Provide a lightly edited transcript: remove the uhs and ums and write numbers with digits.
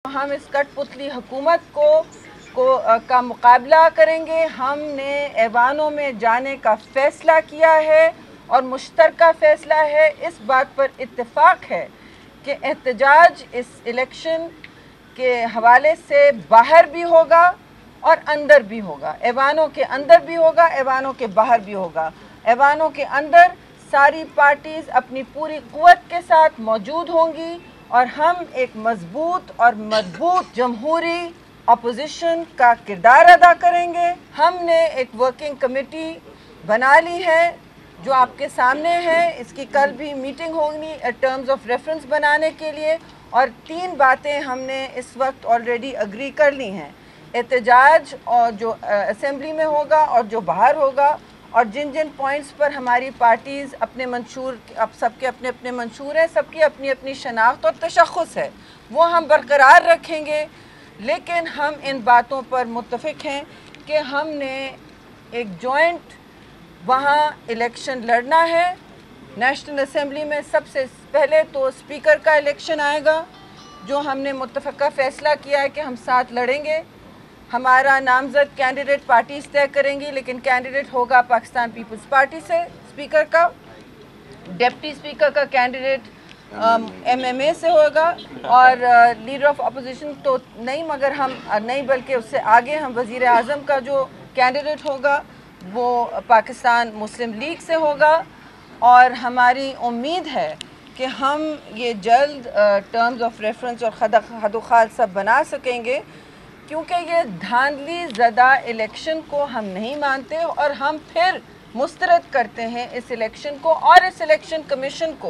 हम इस कठपुतली हुकूमत का मुकाबला करेंगे। हमने ऐवानों में जाने का फ़ैसला किया है और मुश्तरका फ़ैसला है। इस बात पर इत्तेफाक है कि एहतजाज इस इलेक्शन के हवाले से बाहर भी होगा और अंदर भी होगा। ऐवानों के अंदर भी होगा, ऐवानों के बाहर भी होगा। ऐवानों के अंदर सारी पार्टीज़ अपनी पूरी क़ुव्वत के साथ मौजूद होंगी और हम एक मजबूत और मजबूत जमहूरी अपोजिशन का किरदार अदा करेंगे। हमने एक वर्किंग कमेटी बना ली है जो आपके सामने है। इसकी कल भी मीटिंग होगी टर्म्स ऑफ रेफरेंस बनाने के लिए, और 3 बातें हमने इस वक्त ऑलरेडी अग्री कर ली हैं। एहतजाज और जो असेंबली में होगा और जो बाहर होगा, और जिन जिन पॉइंट्स पर हमारी पार्टीज़ अपने मंशूर, अब सबके अपने अपने मंशूर हैं, सबकी अपनी अपनी शनाख्त और तशख़्ख़ुस है, वो हम बरकरार रखेंगे। लेकिन हम इन बातों पर मुत्तफ़िक़ हैं कि हमने एक जॉइंट वहाँ इलेक्शन लड़ना है। नेशनल असेंबली में सबसे पहले तो स्पीकर का इलेक्शन आएगा, जो हमने मुत्तफ़क़ा फ़ैसला किया है कि हम साथ लड़ेंगे। हमारा नामज़द कैंडिडेट पार्टीज़ तय करेंगी, लेकिन कैंडिडेट होगा पाकिस्तान पीपल्स पार्टी से स्पीकर का। डिप्टी स्पीकर का कैंडिडेट MMA से होगा, और लीडर ऑफ अपोजिशन तो नहीं, मगर हम नहीं बल्कि उससे आगे हम वज़ीर आज़म का जो कैंडिडेट होगा वो पाकिस्तान मुस्लिम लीग से होगा। और हमारी उम्मीद है कि हम ये जल्द टर्म्स ऑफ रेफरेंस और हदोखाल सब बना सकेंगे, क्योंकि ये धांधली ज़दा इलेक्शन को हम नहीं मानते और हम फिर मुस्तरद करते हैं इस इलेक्शन को और इस इलेक्शन कमीशन को।